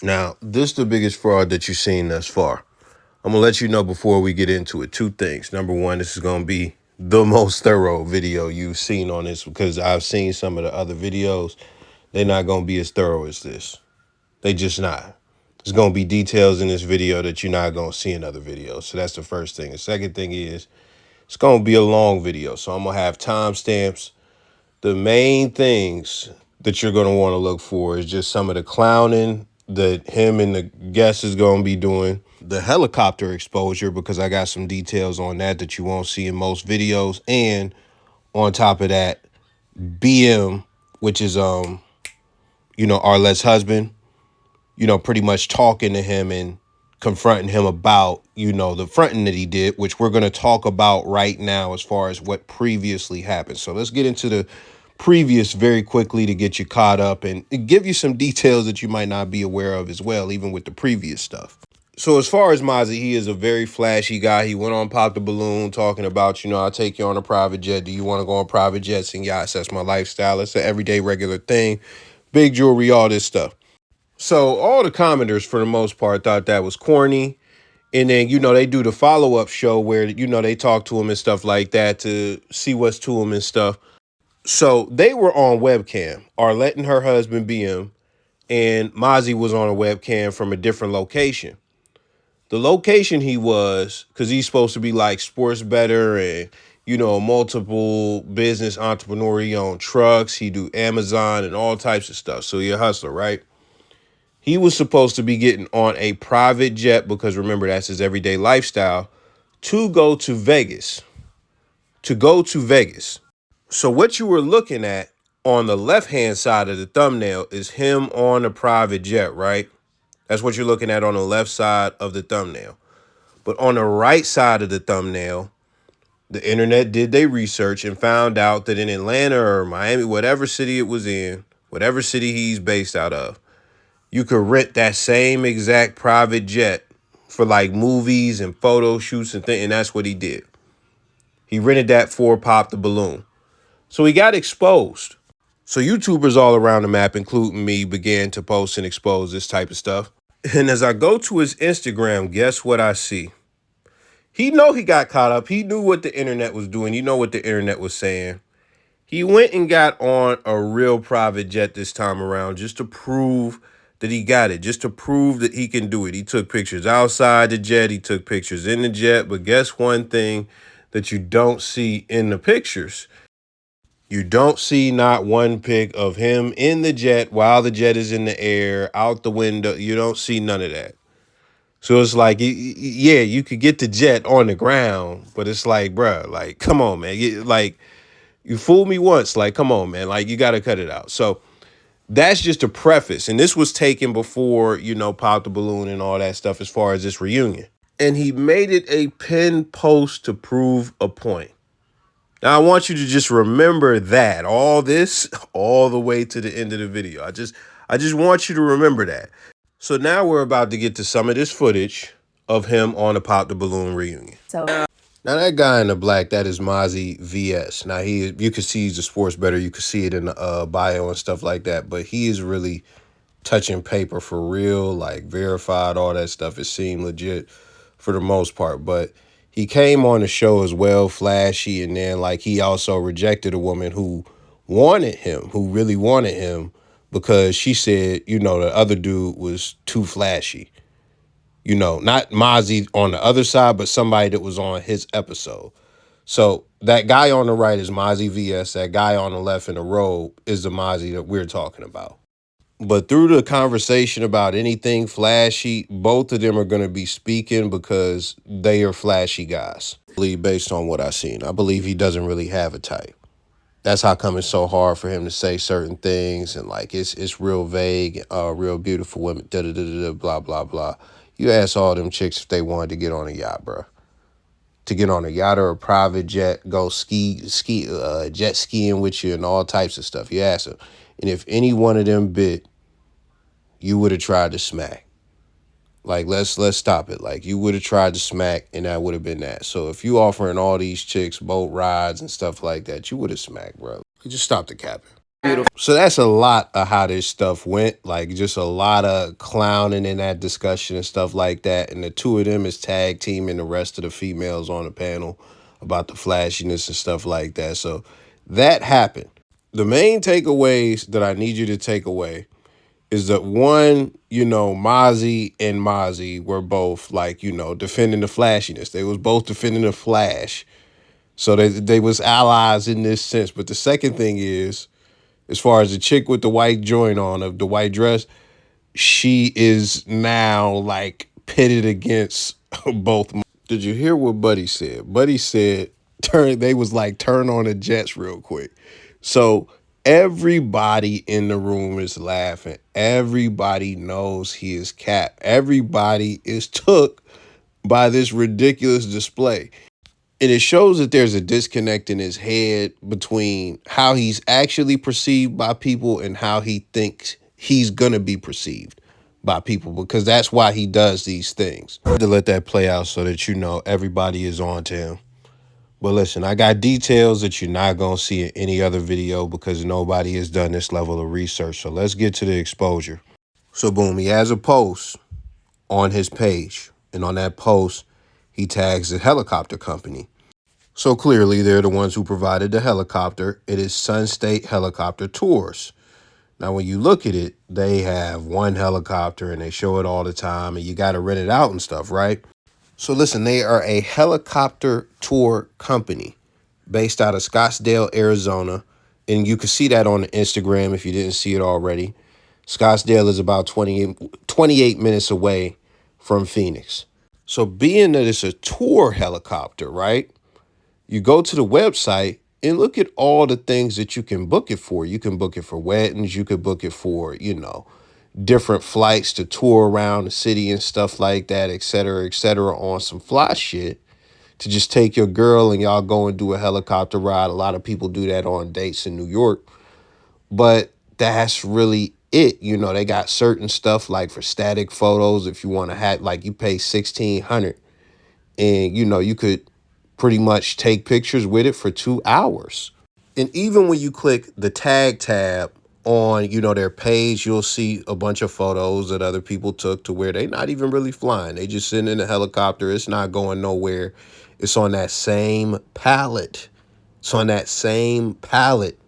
Now, this is the biggest fraud that you've seen thus far. I'm gonna let you know before we get into it. Two things. Number one, this is gonna be the most thorough video you've seen on this because I've seen some of the other videos. They're not gonna be as thorough as this. They just not. There's gonna be details in this video that you're not gonna see in other videos. So that's the first thing. The second thing is it's gonna be a long video. So I'm gonna have timestamps. The main things that you're gonna want to look for is just some of the clowning that him and the guest is gonna be doing. The helicopter exposure, because I got some details on that you won't see in most videos. And on top of that, BM, which is Arlette's husband, pretty much talking to him and confronting him about, the fronting that he did, which we're going to talk about right now as far as what previously happened. So let's get into the previous very quickly to get you caught up and give you some details that you might not be aware of as well, even with the previous stuff. So as far as Mazi, he is a very flashy guy. He went on Pop the Balloon talking about, I'll take you on a private jet. Do you want to go on private jets and yachts? That's my lifestyle. It's an everyday regular thing. Big jewelry, all this stuff. So all the commenters, for the most part, thought that was corny. And then, they do the follow-up show where, they talk to him and stuff like that to see what's to him and stuff. So they were on webcam, Arlette and her husband, BM, and Mazi was on a webcam from a different location. The location he was, because he's supposed to be like sports better and, multiple business entrepreneur. He own trucks, he do Amazon and all types of stuff. So he a hustler, right? He was supposed to be getting on a private jet because remember, that's his everyday lifestyle to go to Vegas. So what you were looking at on the left-hand side of the thumbnail is him on a private jet, right? That's what you're looking at on the left side of the thumbnail. But on the right side of the thumbnail, the internet did their research and found out that in Atlanta or Miami, whatever city it was in, whatever city he's based out of, you could rent that same exact private jet for like movies and photo shoots and things. And that's what he did. He rented that for Pop the Balloon. So he got exposed. So YouTubers all around the map, including me, began to post and expose this type of stuff. And as I go to his Instagram, guess what I see? He got caught up. He knew what the internet was doing. What the internet was saying. He went and got on a real private jet this time around just to prove that he got it, just to prove that he can do it. He took pictures outside the jet. He took pictures in the jet. But guess one thing that you don't see in the pictures? You don't see not one pic of him in the jet while the jet is in the air, out the window. You don't see none of that. So it's like, yeah, you could get the jet on the ground, but it's like, bruh, like, come on, man. You fooled me once. Like, come on, man. Like, you got to cut it out. So that's just a preface. And this was taken before, Pop the Balloon and all that stuff as far as this reunion. And he made it a pin post to prove a point. Now, I want you to just remember that, all this, all the way to the end of the video. I just want you to remember that. So now we're about to get to some of this footage of him on the Pop the Balloon reunion. So now that guy in the black, that is Mazi VS. Now you can see he's a sports bettor. You can see it in the bio and stuff like that. But he is really touching paper for real, like verified, all that stuff. It seemed legit for the most part. But he came on the show as well, flashy, and then like he also rejected a woman who wanted him, who really wanted him, because she said, the other dude was too flashy. Not Mazi on the other side, but somebody that was on his episode. So that guy on the right is Mazi VS. That guy on the left in the row is the Mazi that we're talking about. But through the conversation about anything flashy, both of them are going to be speaking because they are flashy guys. Based on what I've seen, I believe he doesn't really have a type. That's how come it's so hard for him to say certain things, and like it's real vague, real beautiful women, blah, blah, blah. You ask all them chicks if they wanted to get on a yacht, bro. To get on a yacht or a private jet, go jet skiing with you and all types of stuff. You ask them. And if any one of them bit, you would have tried to smack. Like, let's stop it. Like, you would have tried to smack, and that would have been that. So if you offering all these chicks boat rides and stuff like that, you would have smacked, bro. Just stop the capping. So that's a lot of how this stuff went. Like just a lot of clowning in that discussion and stuff like that. And the two of them is tag teaming the rest of the females on the panel about the flashiness and stuff like that. So that happened. The main takeaways that I need you to take away is that one, Mazi and Mazi were both like, defending the flashiness. They was both defending the flash. So they was allies in this sense. But the second thing is, as far as the chick with the white joint on of the white dress, she is now like pitted against both. Did you hear what Buddy said? Buddy said they was like turn on the jets real quick. So everybody in the room is laughing. Everybody knows he is cap. Everybody is took by this ridiculous display. And it shows that there's a disconnect in his head between how he's actually perceived by people and how he thinks he's going to be perceived by people, because that's why he does these things. To let that play out so that everybody is on to him. But listen, I got details that you're not going to see in any other video because nobody has done this level of research. So let's get to the exposure. So boom, he has a post on his page. And on that post, he tags the helicopter company. So clearly, they're the ones who provided the helicopter. It is Sun State Helicopter Tours. Now, when you look at it, they have one helicopter and they show it all the time and you got to rent it out and stuff, right? So listen, they are a helicopter tour company based out of Scottsdale, Arizona. And you can see that on the Instagram if you didn't see it already. Scottsdale is about 28 minutes away from Phoenix. So being that it's a tour helicopter, right? You go to the website and look at all the things that you can book it for. You can book it for weddings. You could book it for, different flights to tour around the city and stuff like that, et cetera, on some fly shit to just take your girl and y'all go and do a helicopter ride. A lot of people do that on dates in New York, but that's really it. They got certain stuff like for static photos. If you want to have, like, you pay $1,600 and, you could pretty much take pictures with it for 2 hours. And even when you click the tag tab on, their page, you'll see a bunch of photos that other people took to where they're not even really flying. They just sitting in a helicopter. It's not going nowhere. It's on that same pallet. It's on that same pallet.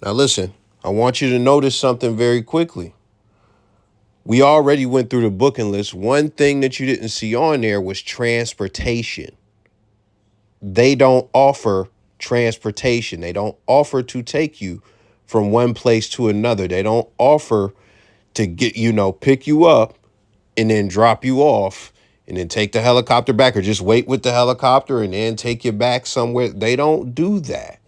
Now, listen, I want you to notice something very quickly. We already went through the booking list. One thing that you didn't see on there was transportation. They don't offer transportation. They don't offer to take you from one place to another. They don't offer to get, pick you up and then drop you off and then take the helicopter back, or just wait with the helicopter and then take you back somewhere. They don't do that.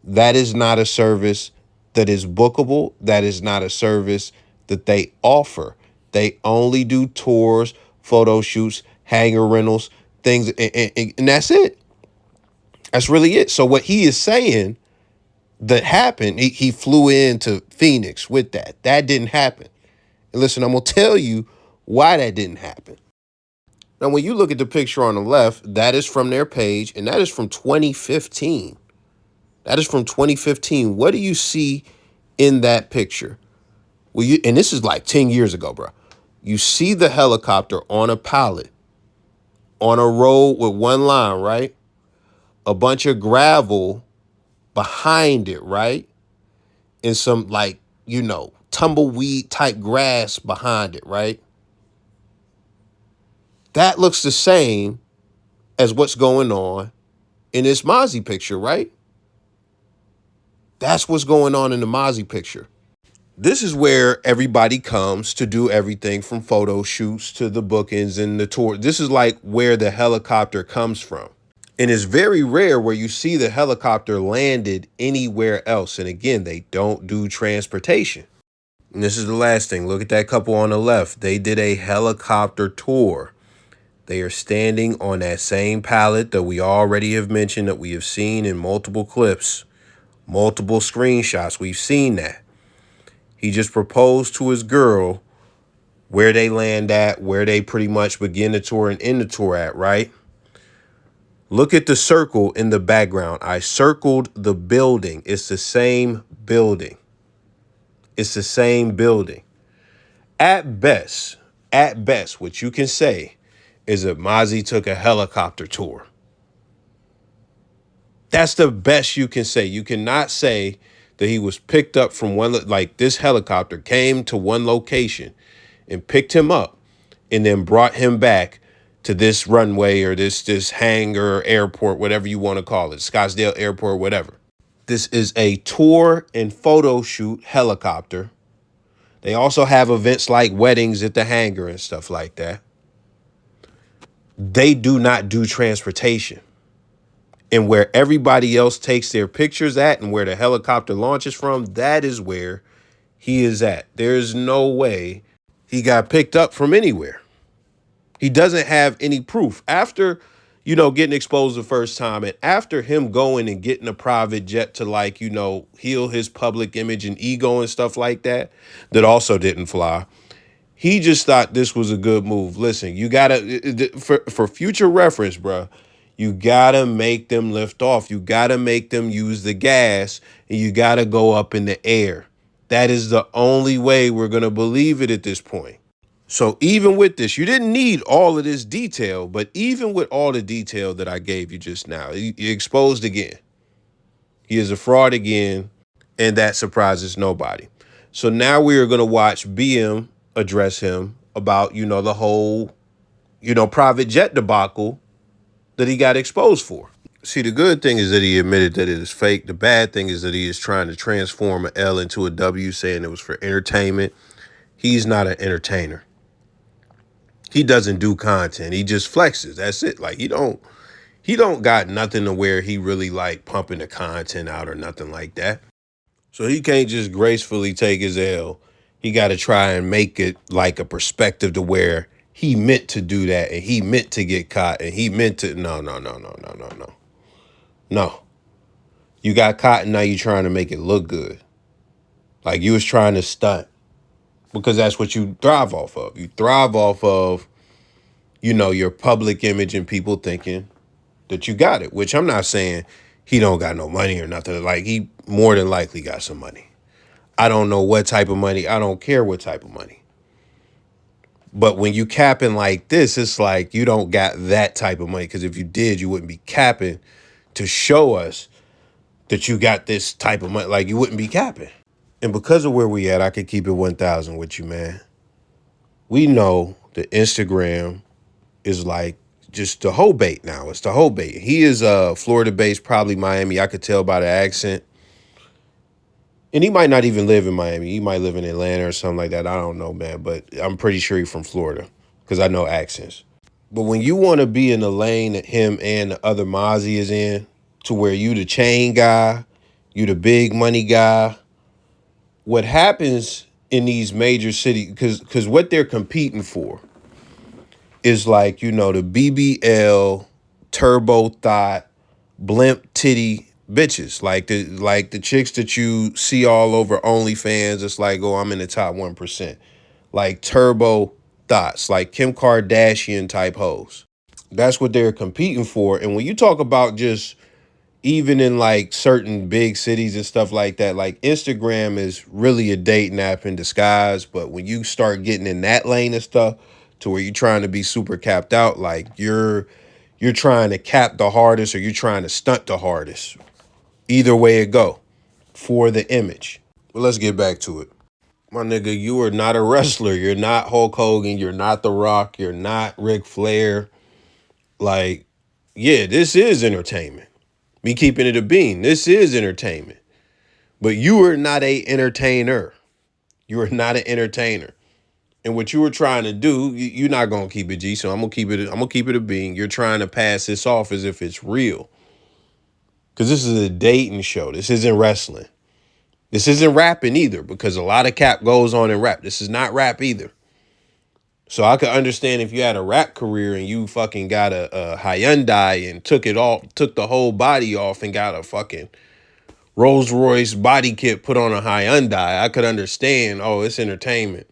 That is not a service that is bookable. That is not a service that they offer. They only do tours, photo shoots, hangar rentals, things, and that's it. That's really it. So what he is saying that happened, he flew into Phoenix with that. That didn't happen. And listen, I'm going to tell you why that didn't happen. Now, when you look at the picture on the left, that is from their page, and that is from 2015. That is from 2015. What do you see in that picture? Well, and this is like 10 years ago, bro. You see the helicopter on a pallet on a road with one line, right? A bunch of gravel behind it, right? And some tumbleweed type grass behind it, right? That looks the same as what's going on in this Mazi picture, right? That's what's going on in the Mazi picture. This is where everybody comes to do everything from photo shoots to the bookings and the tour. This is like where the helicopter comes from. And it's very rare where you see the helicopter landed anywhere else. And again, they don't do transportation. And this is the last thing. Look at that couple on the left. They did a helicopter tour. They are standing on that same pallet that we already have mentioned, that we have seen in multiple clips, multiple screenshots. We've seen that. He just proposed to his girl where they land at, where they pretty much begin the tour and end the tour at, right? Look at the circle in the background. I circled the building. It's the same building. It's the same building. At best, what you can say is that Mazi took a helicopter tour. That's the best you can say. You cannot say that he was picked up from one, like this helicopter came to one location and picked him up and then brought him back to this runway or this hangar, airport, whatever you want to call it, Scottsdale Airport, whatever. This is a tour and photo shoot helicopter. They also have events like weddings at the hangar and stuff like that. They do not do transportation. And where everybody else takes their pictures at and where the helicopter launches from, that is where he is at. There's no way he got picked up from anywhere. He doesn't have any proof. After, getting exposed the first time and after him going and getting a private jet to heal his public image and ego and stuff like that, that also didn't fly. He just thought this was a good move. Listen, you gotta, for future reference, bro, you gotta make them lift off. You gotta make them use the gas and you gotta go up in the air. That is the only way we're gonna believe it at this point. So even with this, you didn't need all of this detail, but even with all the detail that I gave you just now, he exposed again. He is a fraud again, and that surprises nobody. So now we are going to watch BM address him about, the whole, private jet debacle that he got exposed for. See, the good thing is that he admitted that it is fake. The bad thing is that he is trying to transform an L into a W, saying it was for entertainment. He's not an entertainer. He doesn't do content. He just flexes. That's it. Like he don't got nothing to where he really like pumping the content out or nothing like that. So he can't just gracefully take his L. He got to try and make it like a perspective to where he meant to do that and he meant to get caught and he meant to. No. No. You got caught and now you're trying to make it look good. Like you was trying to stunt because that's what you thrive off of. You thrive off of, your public image and people thinking that you got it, which I'm not saying he don't got no money or nothing. Like he more than likely got some money. I don't know what type of money. I don't care what type of money. But when you capping like this, it's like you don't got that type of money. Because if you did, you wouldn't be capping to show us that you got this type of money. Like you wouldn't be capping. And because of where we at, I could keep it 1,000 with you, man. We know that Instagram is like just the whole bait now. It's the whole bait. He is Florida-based, probably Miami. I could tell by the accent. And he might not even live in Miami. He might live in Atlanta or something like that. I don't know, man. But I'm pretty sure he's from Florida because I know accents. But when you want to be in the lane that him and the other Mazi is in, to where you the chain guy, you the big money guy, what happens in these major cities, because what they're competing for is like, the BBL, turbo thought, blimp titty bitches. Like the chicks that you see all over OnlyFans. It's like, oh, I'm in the top 1%. Like turbo thoughts, like Kim Kardashian type hoes. That's what they're competing for. And when you talk about just even in like certain big cities and stuff like that, like Instagram is really a dating app in disguise. But when you start getting in that lane of stuff to where you're trying to be super capped out, like you're trying to cap the hardest or you're trying to stunt the hardest. Either way it go for the image. Well, let's get back to it. My nigga, you are not a wrestler. You're not Hulk Hogan. You're not The Rock. You're not Ric Flair. Like, yeah, this is entertainment. Me keeping it a bean. This is entertainment. But you are not a entertainer. You are not an entertainer. And what you were trying to do, you're not gonna keep it G. So I'm gonna keep it a bean. You're trying to pass this off as if it's real. Because this is a dating show. This isn't wrestling. This isn't rapping either, because a lot of cap goes on in rap. This is not rap either. So I could understand if you had a rap career and you fucking got a Hyundai and took the whole body off and got a fucking Rolls Royce body kit put on a Hyundai. I could understand, oh, it's entertainment.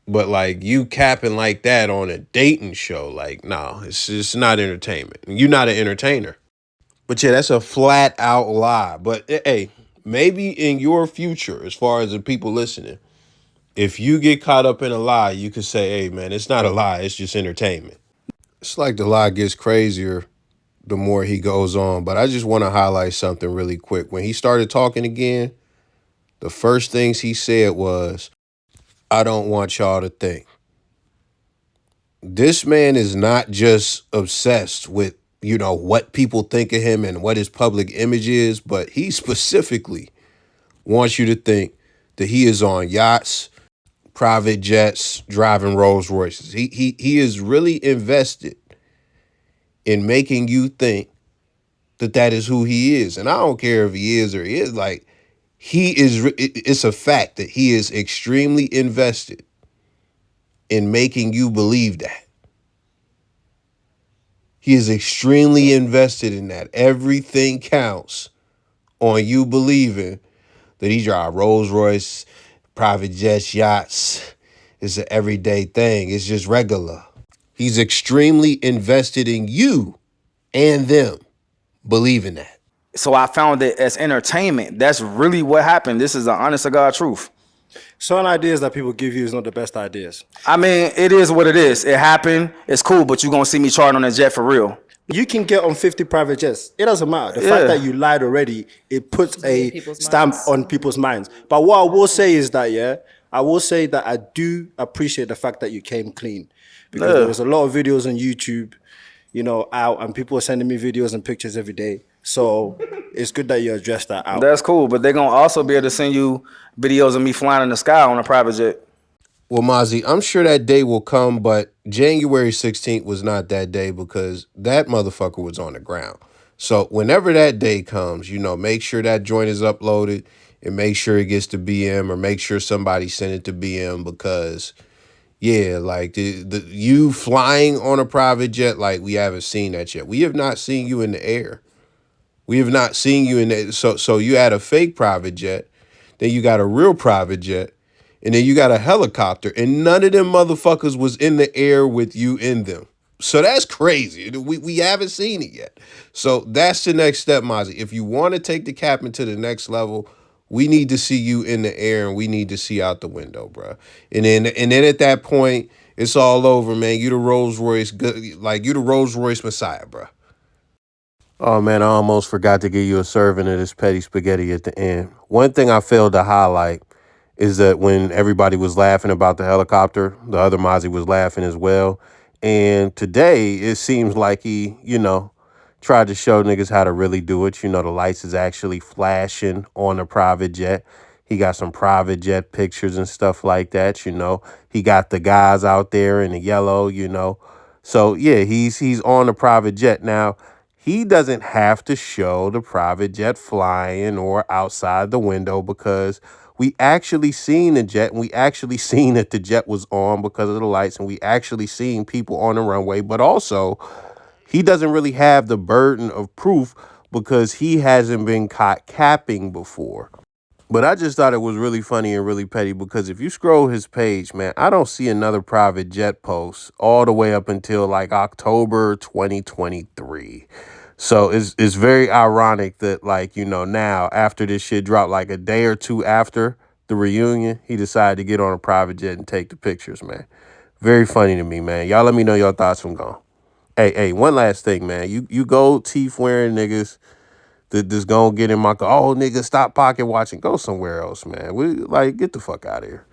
But like you capping like that on a dating show, like, no, it's not entertainment. You're not an entertainer. But yeah, that's a flat out lie. But hey, Maybe in your future, as far as the people listening, if you get caught up in a lie, you could say, hey, man, it's not a lie. It's just entertainment. It's like the lie gets crazier the more he goes on. But I just want to highlight something really quick. When he started talking again, the first things he said was, I don't want y'all to think. This man is not just obsessed with, what people think of him and what his public image is, but he specifically wants you to think that he is on yachts, private jets, driving Rolls Royces. He is really invested in making you think that that is who he is. And I don't care if he is or he is, like, he is, it's a fact that he is extremely invested in making you believe that. He is extremely invested in that. Everything counts on you believing that he drive Rolls Royce, private jets, yachts. It's an everyday thing. It's just regular. He's extremely invested in you and them believing that. So I found it as entertainment. That's really what happened. This is the honest to God truth. Certain ideas that people give you is not the best ideas. I mean, it is what it is. It happened. It's cool, but you're going to see me charting on a jet for real. You can get on 50 private jets. It doesn't matter. The fact that you lied already, it puts a stamp on people's minds. But what I will say is that, I will say that I do appreciate the fact that you came clean. Because there was a lot of videos on YouTube, out, and people are sending me videos and pictures every day. So it's good that you address that out. That's cool, but they're going to also be able to send you videos of me flying in the sky on a private jet. Well, Mazi, I'm sure that day will come, but January 16th was not that day because that motherfucker was on the ground. So whenever that day comes, make sure that joint is uploaded and make sure it gets to BM or make sure somebody sent it to BM because, yeah, like the you flying on a private jet, like we haven't seen that yet. We have not seen you in the air. We have not seen you in the, so you had a fake private jet, then you got a real private jet, and then you got a helicopter, and none of them motherfuckers was in the air with you in them. So that's crazy. We haven't seen it yet. So that's the next step, Mazi. If you want to take the captain to the next level, we need to see you in the air and we need to see out the window, bro. And then at that point, it's all over, man. You the Rolls Royce, like you the Rolls Royce Messiah, bro. Oh man, I almost forgot to give you a serving of this petty spaghetti at the end. One thing I failed to highlight is that when everybody was laughing about the helicopter, the other Mazi was laughing as well. And today it seems like he, tried to show niggas how to really do it. The lights is actually flashing on a private jet. He got some private jet pictures and stuff like that, He got the guys out there in the yellow. So yeah, he's on a private jet. Now, he doesn't have to show the private jet flying or outside the window because we actually seen the jet and we actually seen that the jet was on because of the lights and we actually seen people on the runway. But also, he doesn't really have the burden of proof because he hasn't been caught capping before. But I just thought it was really funny and really petty because if you scroll his page, man, I don't see another private jet post all the way up until like October 2023. So it's very ironic that now after this shit dropped like a day or two after the reunion, he decided to get on a private jet and take the pictures, man. Very funny to me, man. Y'all let me know your thoughts from gone. Hey, one last thing, man. You gold teeth wearing niggas that just gonna get in my car. Oh, nigga, stop pocket watching. Go somewhere else, man. Get the fuck out of here.